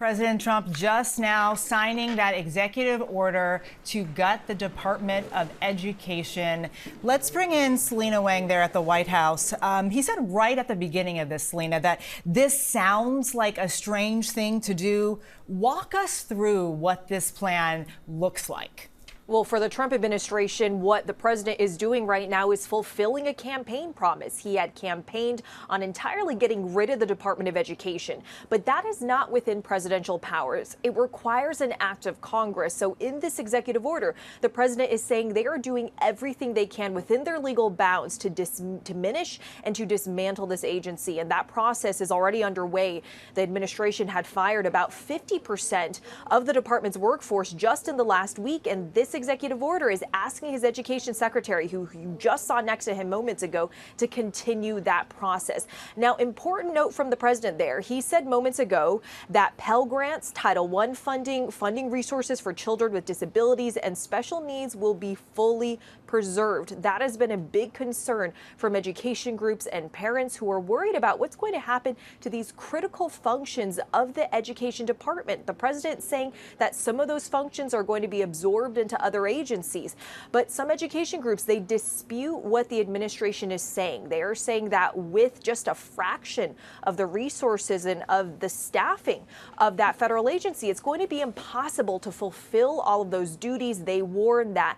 President Trump just now signing that executive order to gut the Department of Education. Let's bring in Selena Wang there at the White House. He said right at the beginning of this, Selena, that this sounds like a strange thing to do. Walk us through what this plan looks like. Well, for the Trump administration, what the president is doing right now is fulfilling a campaign promise. He had campaigned on entirely getting rid of the Department of Education, but that is not within presidential powers. It requires an act of Congress. So in this executive order, the president is saying they are doing everything they can within their legal bounds to diminish and to dismantle this agency. And that process is already underway. The administration had fired about 50% of the department's workforce just in the last week, and this executive order is asking his education secretary, who you just saw next to him moments ago, to continue that process. Now, important note from the president there. He said moments ago that Pell Grants, Title I funding resources for children with disabilities and special needs will be fully preserved. That has been a big concern from education groups and parents who are worried about what's going to happen to these critical functions of the education department. The president saying that some of those functions are going to be absorbed into other agencies. But some education groups, they dispute what the administration is saying. They are saying that with just a fraction of the resources and of the staffing of that federal agency, it's going to be impossible to fulfill all of those duties. They warn that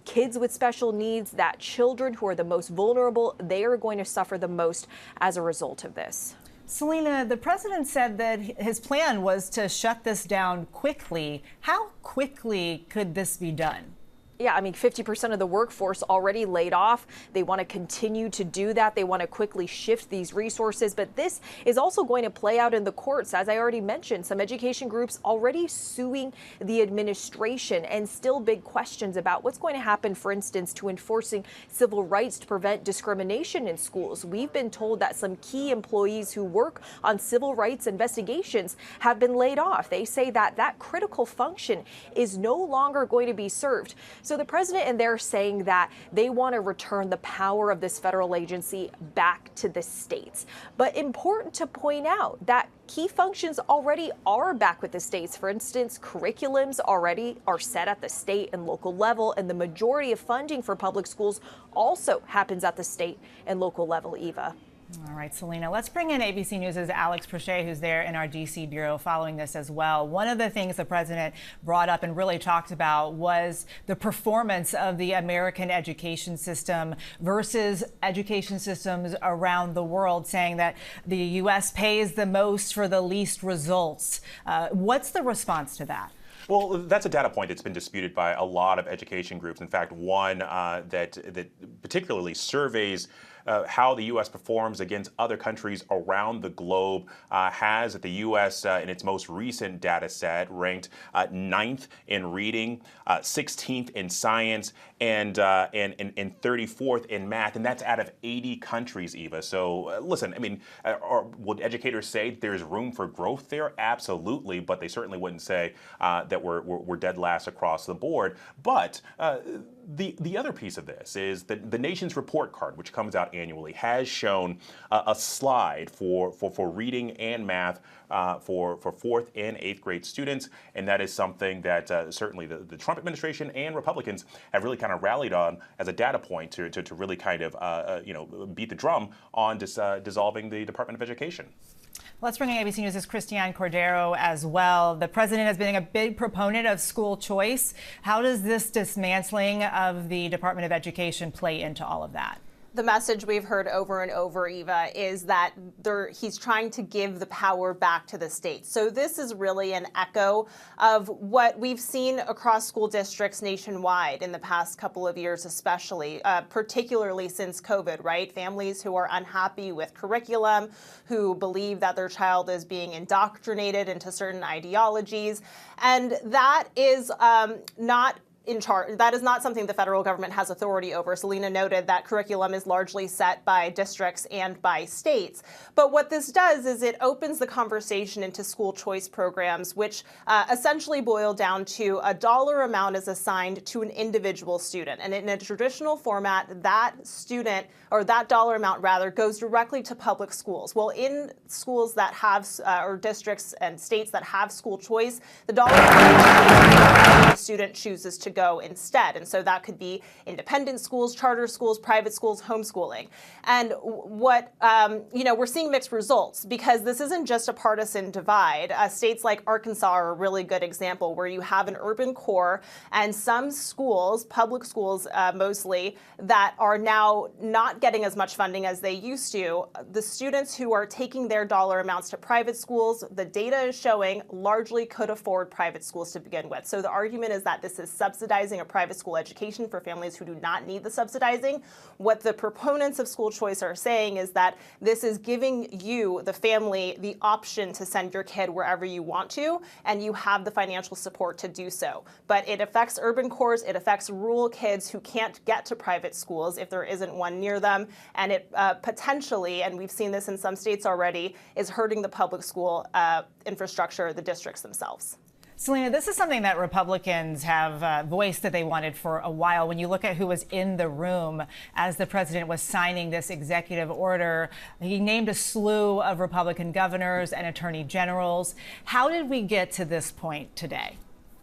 kids with special needs, that children who are the most vulnerable, they are going to suffer the most as a result of this. Selena, the president said that his plan was to shut this down quickly. How quickly could this be done? Yeah, I mean, 50% of the workforce already laid off. They want to continue to do that. They want to quickly shift these resources. But this is also going to play out in the courts. As I already mentioned, some education groups already suing the administration, and still big questions about what's going to happen, for instance, to enforcing civil rights to prevent discrimination in schools. We've been told that some key employees who work on civil rights investigations have been laid off. They say that that critical function is no longer going to be served. So the president and they're saying that they want to return the power of this federal agency back to the states. But important to point out that key functions already are back with the states. For instance, curriculums already are set at the state and local level, and the majority of funding for public schools also happens at the state and local level, Eva. All right, Selena, let's bring in ABC News' Alex Prochet, who's there in our D.C. bureau following this as well. One of the things the president brought up and really talked about was the performance of the American education system versus education systems around the world, saying that the U.S. pays the most for the least results. What's the response to that? Well, that's a data point that's been disputed by a lot of education groups. In fact, one that particularly surveys how the U.S. performs against other countries around the globe has the U.S. In its most recent data set ranked 9th in reading, 16th in science, and 34th in math, and that's out of 80 countries, Eva. So listen, I mean, would educators say there's room for growth there? Absolutely, but they certainly wouldn't say that we're dead last across the board. But the other piece of this is that the nation's report card, which comes out annually, has shown a slide for reading and math for 4th and 8th grade students, and that is something that certainly the Trump administration and Republicans have really kind of rallied on as a data point to really kind of beat the drum on dissolving the Department of Education. Let's bring in ABC News' Christiane Cordero as well. The president has been a big proponent of school choice. How does this dismantling of the Department of Education play into all of that? The message we've heard over and over, Eva, is that he's trying to give the power back to the states. So this is really an echo of what we've seen across school districts nationwide in the past couple of years, especially, particularly since COVID, right? Families who are unhappy with curriculum, who believe that their child is being indoctrinated into certain ideologies. And that is not in charge. That is not something the federal government has authority over. Selena noted that curriculum is largely set by districts and by states. But what this does is it opens the conversation into school choice programs, which essentially boil down to a dollar amount is assigned to an individual student. And in a traditional format, that student, or that dollar amount rather, goes directly to public schools. Well, in schools that have, or districts and states that have school choice, the dollar amount the student chooses to go instead. And so that could be independent schools, charter schools, private schools, homeschooling. And what, we're seeing mixed results because this isn't just a partisan divide. States like Arkansas are a really good example where you have an urban core and some schools, public schools mostly, that are now not getting as much funding as they used to. The students who are taking their dollar amounts to private schools, the data is showing largely could afford private schools to begin with. So the argument is that this is subsidizing a private school education for families who do not need the subsidizing. What the proponents of school choice are saying is that this is giving you, the family, the option to send your kid wherever you want to, and you have the financial support to do so. But it affects urban cores, it affects rural kids who can't get to private schools if there isn't one near them, and it potentially, and we've seen this in some states already, is hurting the public school infrastructure, the districts themselves. Selena, this is something that Republicans have voiced that they wanted for a while. When you look at who was in the room as the president was signing this executive order, he named a slew of Republican governors and attorney generals. How did we get to this point today?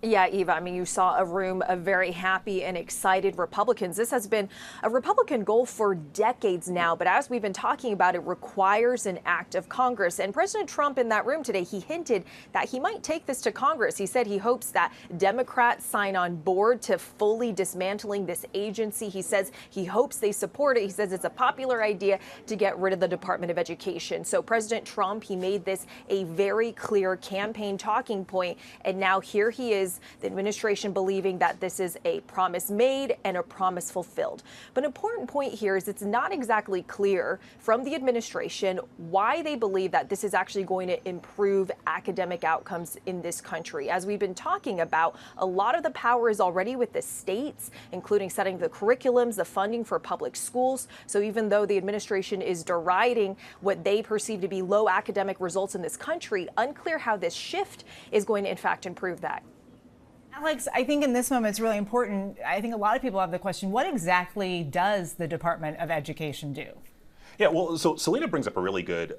Yeah, Eva, I mean, you saw a room of very happy and excited Republicans. This has been a Republican goal for decades now, but as we've been talking about, it requires an act of Congress. And President Trump in that room today, he hinted that he might take this to Congress. He said he hopes that Democrats sign on board to fully dismantling this agency. He says he hopes they support it. He says it's a popular idea to get rid of the Department of Education. So President Trump, he made this a very clear campaign talking point, and now here he is, the administration believing that this is a promise made and a promise fulfilled. But an important point here is it's not exactly clear from the administration why they believe that this is actually going to improve academic outcomes in this country. As we've been talking about, a lot of the power is already with the states, including setting the curriculums, the funding for public schools. So even though the administration is deriding what they perceive to be low academic results in this country, unclear how this shift is going to in fact improve that. Alex, I think in this moment it's really important. I think a lot of people have the question, what exactly does the Department of Education do? Yeah, well, so Selena brings up a really good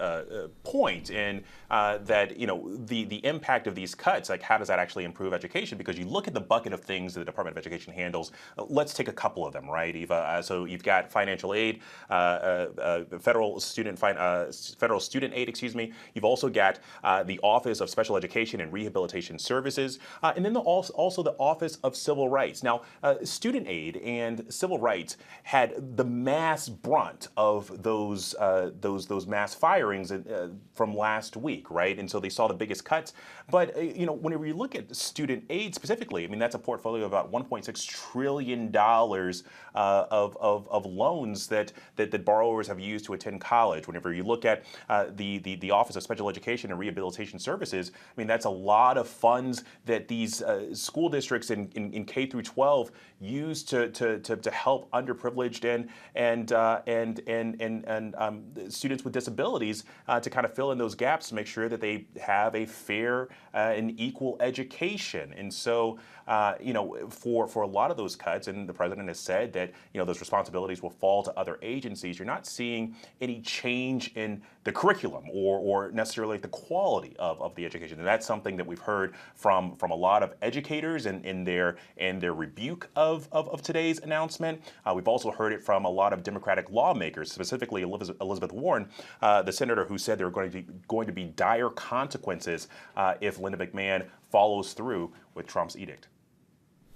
point in that, the impact of these cuts, like how does that actually improve education? Because you look at the bucket of things that the Department of Education handles. Let's take a couple of them, right, Eva? So you've got financial aid, federal student aid, excuse me. You've also got the Office of Special Education and Rehabilitation Services, and then also the Office of Civil Rights. Now, student aid and civil rights had the mass brunt of those mass firings from last week, right? And so they saw the biggest cuts. But whenever you look at student aid specifically, I mean that's a portfolio of about $1.6 trillion of loans that borrowers have used to attend college. Whenever you look at the Office of Special Education and Rehabilitation Services, I mean that's a lot of funds that these school districts in K through 12 use to help underprivileged and students with disabilities to kind of fill in those gaps to make sure that they have a fair and equal education. And so, for a lot of those cuts, and the president has said that those responsibilities will fall to other agencies, you're not seeing any change in the curriculum or necessarily the quality of the education. And that's something that we've heard from a lot of educators in their rebuke of today's announcement. We've also heard it from a lot of Democratic lawmakers, specifically Elizabeth Warren, the senator who said there are going to be dire consequences if Linda McMahon follows through with Trump's edict.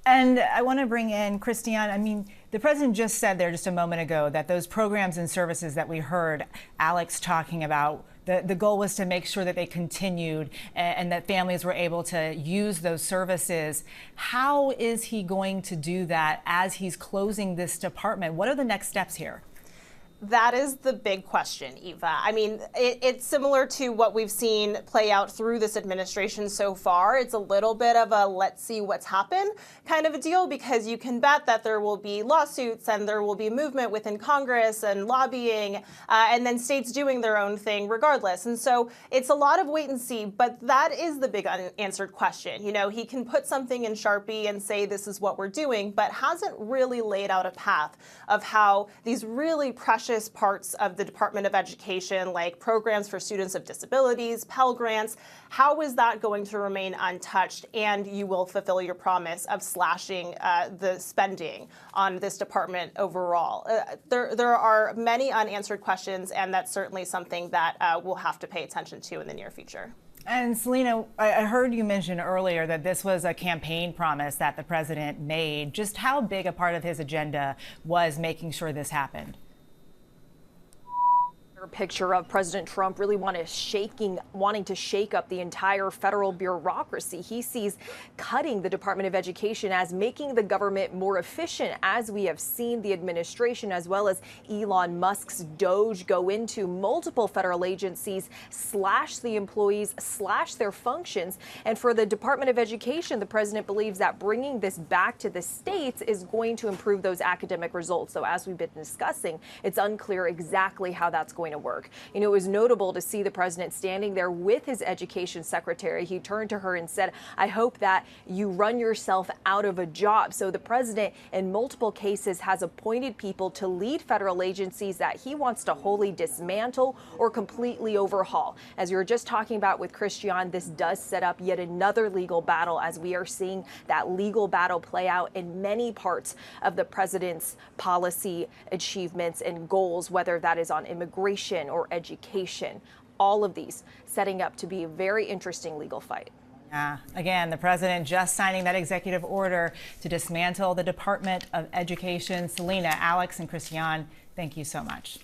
And I want to bring in Christiane. I mean, the president just said there just a moment ago that those programs and services that we heard Alex talking about, the goal was to make sure that they continued and that families were able to use those services. How is he going to do that as he's closing this department? What are the next steps here? That is the big question, Eva. I mean, it's similar to what we've seen play out through this administration so far. It's a little bit of a let's see what's happened kind of a deal, because you can bet that there will be lawsuits and there will be movement within Congress and lobbying, and then states doing their own thing regardless. And so it's a lot of wait and see, but that is the big unanswered question. You know, he can put something in Sharpie and say this is what we're doing, but hasn't really laid out a path of how these really precious parts of the Department of Education, like programs for students of disabilities, Pell Grants, how is that going to remain untouched, and you will fulfill your promise of slashing the spending on this department overall? There are many unanswered questions, and that's certainly something that we'll have to pay attention to in the near future. And Selena, I heard you mention earlier that this was a campaign promise that the president made. Just how big a part of his agenda was making sure this happened? Picture of President Trump really wanting to shake up the entire federal bureaucracy. He sees cutting the Department of Education as making the government more efficient, as we have seen the administration as well as Elon Musk's Doge go into multiple federal agencies, slash the employees, slash their functions. And for the Department of Education, the president believes that bringing this back to the states is going to improve those academic results. So as we've been discussing, it's unclear exactly how that's going to work. You know, it was notable to see the president standing there with his education secretary. He turned to her and said, "I hope that you run yourself out of a job." So the president in multiple cases has appointed people to lead federal agencies that he wants to wholly dismantle or completely overhaul. As we were just talking about with Christian, this does set up yet another legal battle, as we are seeing that legal battle play out in many parts of the president's policy achievements and goals, whether that is on immigration or education. All of these setting up to be a very interesting legal fight. Again, the president just signing that executive order to dismantle the Department of Education. Selena, Alex, and Christian, thank you so much.